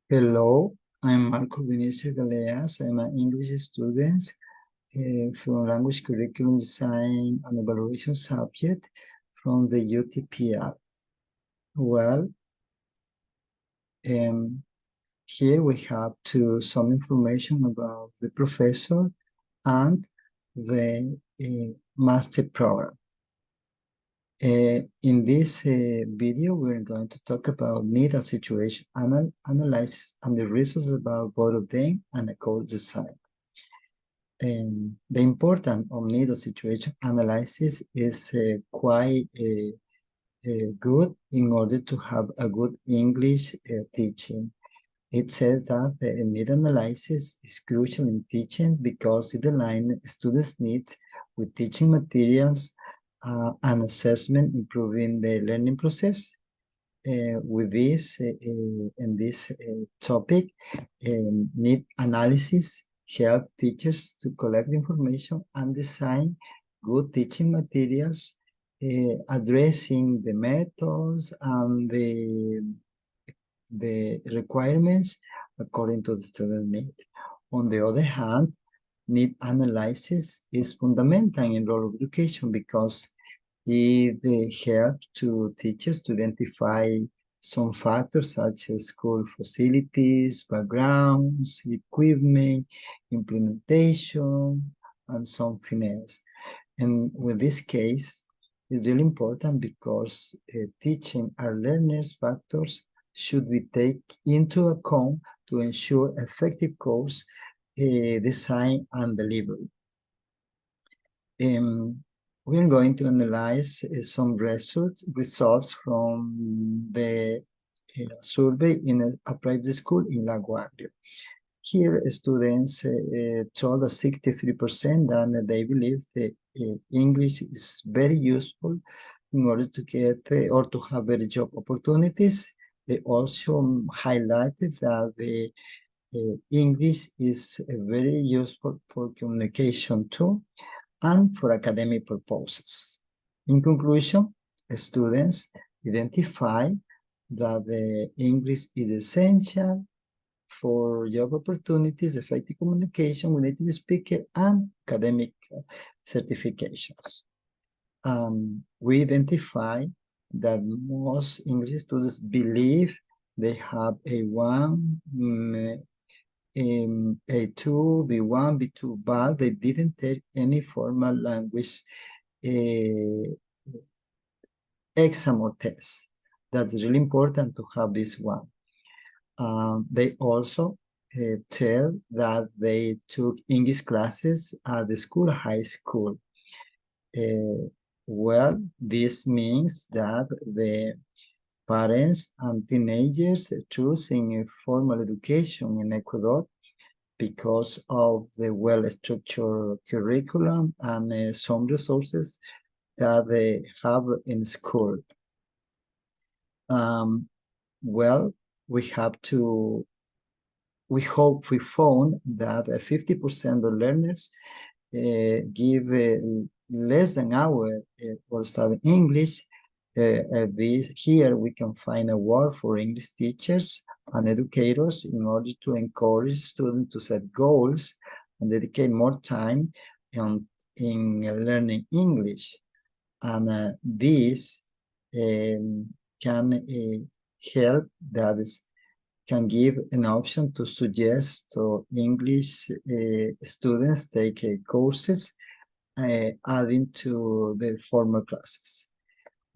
Hello, I'm Marco Vinicio Galeas. I'm an English student from Language Curriculum Design and Evaluation subject from the UTPL. Well, um, here we have some information about the professor and the master program. In this video, we're going to talk about need and situation analysis and the results about both of them and the course design. The importance of need and situation analysis is quite good in order to have a good English teaching. It says that the need analysis is crucial in teaching because it aligns students' needs with teaching materials and assessment, improving the learning process. With this, in this topic, need analysis help teachers to collect information and design good teaching materials, addressing the methods and the requirements according to the student need. On the other hand, need analysis is fundamental in rural education because it helps to teachers to identify some factors such as school facilities, backgrounds, equipment, implementation, and something else. And with this case, it's really important because teaching our learners factors should be taken into account to ensure effective course design and delivery. We're going to analyze some results from the survey in a private school in Lago Agrio. Here, students told us 63% that they believe that English is very useful in order to get or to have better job opportunities. They also highlighted that the English is very useful for communication too and for academic purposes. In conclusion, students identify that the English is essential for job opportunities, effective communication with native speaker, and academic certifications. We identify that most English students believe they have A1, A2, B1, B2, but they didn't take any formal language exam or test. That's really important to have this one. They also tell that they took English classes at the school, high school. Well, this means that the parents and teenagers choosing a formal education in Ecuador because of the well-structured curriculum and some resources that they have in school. Well, we hope we found that 50% of learners give less than an hour for studying English. Here we can find a word for English teachers and educators in order to encourage students to set goals and dedicate more time in learning English. And this can help, that is, can give an option to suggest to English students take courses adding to the formal classes.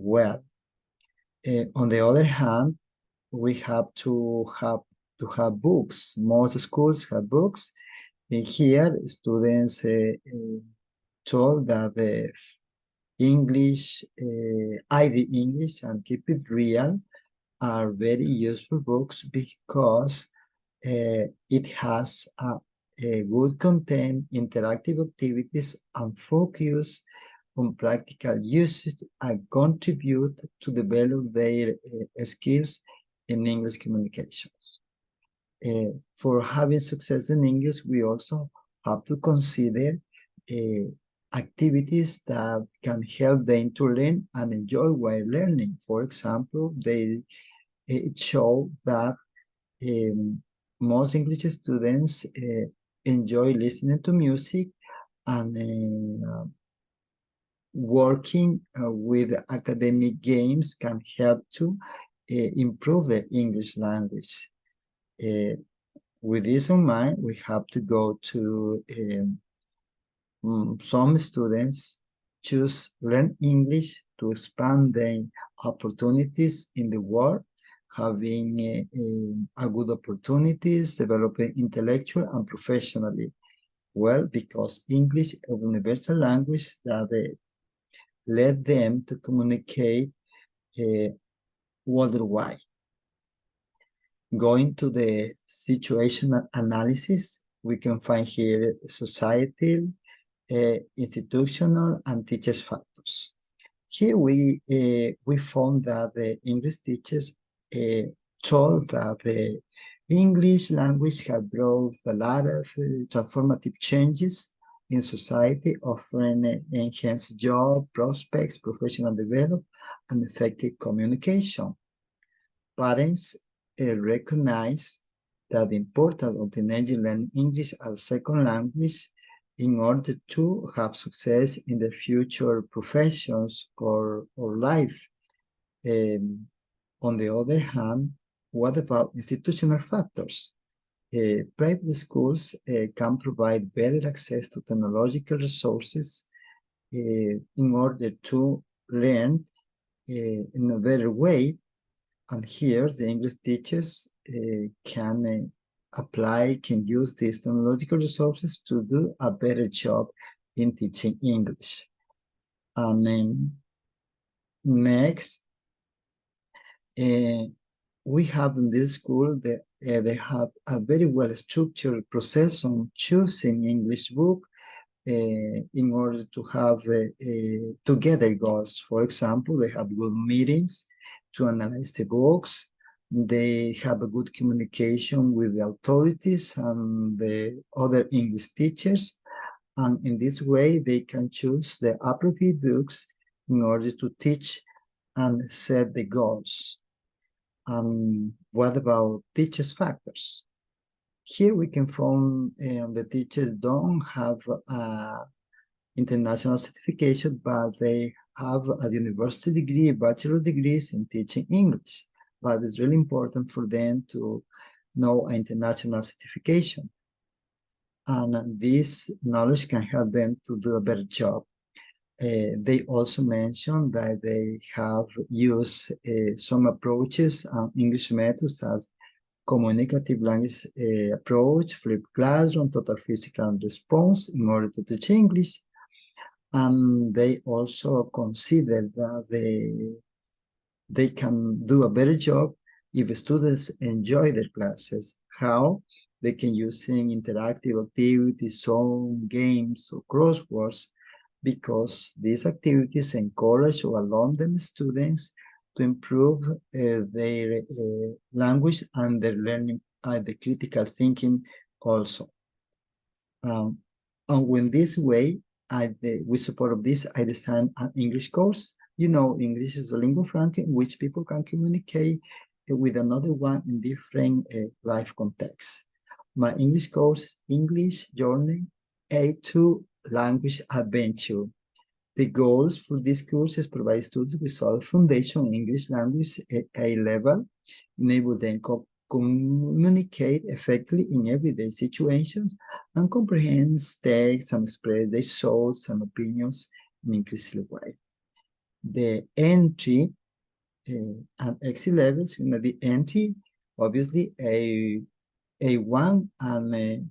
Well, on the other hand, we have to have books. Most schools have books. Here, students told that the English, ID English and Keep It Real are very useful books because it has a good content, interactive activities, and focus on practical usage and contribute to develop their skills in English communications. For having success in English, we also have to consider activities that can help them to learn and enjoy while learning. For example, it show that most English students enjoy listening to music and working with academic games can help to improve the English language. With this in mind, we have to go to some students choose learn English to expand their opportunities in the world, having a good opportunities, developing intellectual and professionally. Well, because English is a universal language that led them to communicate worldwide. Going to the situational analysis, we can find here societal, institutional, and teachers factors. Here we found that the English teachers told that the English language had brought a lot of transformative changes in society, offering enhanced job prospects, professional development, and effective communication. Parents recognize that the importance of teenagers learning English as a second language in order to have success in their future professions or life. On the other hand, what about institutional factors? Private schools can provide better access to technological resources in order to learn in a better way. And here, the English teachers can can use these technological resources to do a better job in teaching English. And then next, we have in this school, they have a very well-structured process on choosing English book in order to have together goals. For example, they have good meetings to analyze the books. They have a good communication with the authorities and the other English teachers. And in this way, they can choose the appropriate books in order to teach and set the goals. What about teachers' factors? Here we can find the teachers don't have international certification, but they have a university degree, bachelor degrees in teaching English. But it's really important for them to know international certification. And this knowledge can help them to do a better job. They also mentioned that they have used some approaches and English methods as communicative language approach, flipped classroom, total physical response in order to teach English. And they also consider that they can do a better job if students enjoy their classes. How? They can use interactive activities, song, games, or crosswords, because these activities encourage or allow them students to improve their language and their learning, the critical thinking also. And in this way, with support of this, I designed an English course. You know, English is a lingua franca in which people can communicate with another one in different life contexts. My English course, English Journey A2 Language Adventure. The goals for this course is provide students with solid foundation in English language at A level, enable them to communicate effectively in everyday situations, and comprehend text and express their thoughts and opinions in an inclusive way. The entry and exit levels is going to be entry, obviously A1, and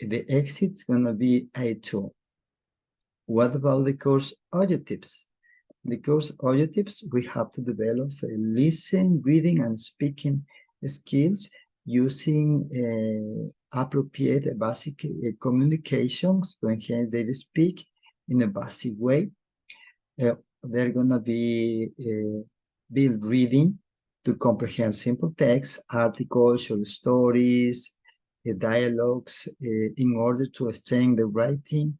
the exit is going to be A2. What about the course objectives? The course objectives, we have to develop listening, reading, and speaking skills using appropriate basic communications to enhance their speak in a basic way. They're going to be build reading to comprehend simple text, articles, short stories, dialogues, in order to strengthen the writing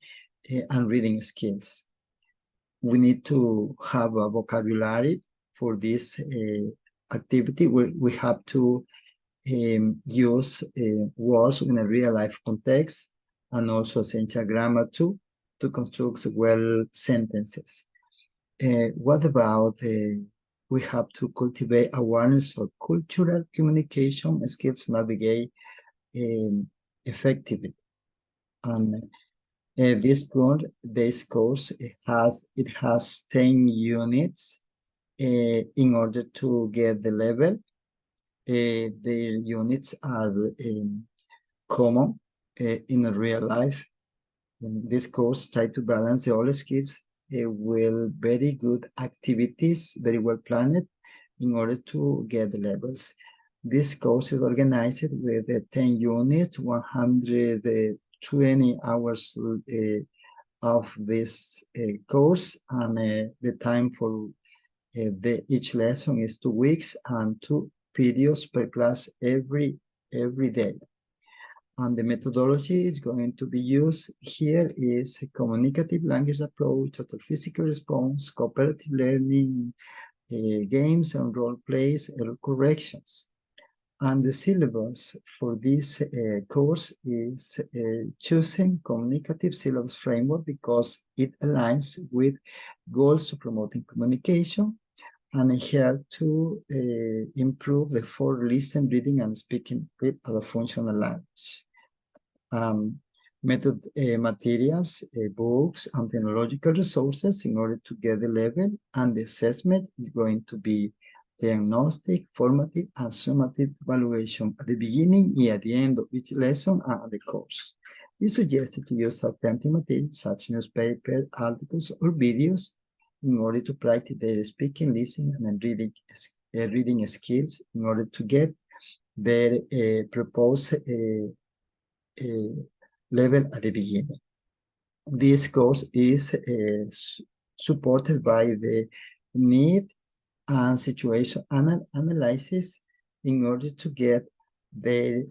and reading skills. We need to have a vocabulary for this activity. We have to use words in a real-life context, and also essential grammar too, to construct well sentences. What about we have to cultivate awareness of cultural communication skills to navigate effectively. And this course has 10 units in order to get the level. The units are common in real life. This course try to balance all skills with very good activities, very well planned, in order to get the levels. This course is organized with 10 units, 120 hours of this course, and the time for each lesson is 2 weeks and 2 periods per class every day. And the methodology is going to be used here is a communicative language approach, total physical response, cooperative learning, games and role plays, error corrections. And the syllabus for this course is choosing communicative syllabus framework because it aligns with goals to promoting communication and help to improve the 4 listen, reading, and speaking with other functional language. Materials, books, and technological resources in order to get the level, and the assessment is going to be diagnostic, formative, and summative evaluation at the beginning and at the end of each lesson and the course. It's suggested to use authentic materials such as newspaper, articles, or videos in order to practice their speaking, listening, and reading skills in order to get their proposed level at the beginning. This course is supported by the need and situation analysis in order to get the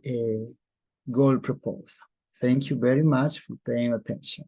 goal proposed. Thank you very much for paying attention.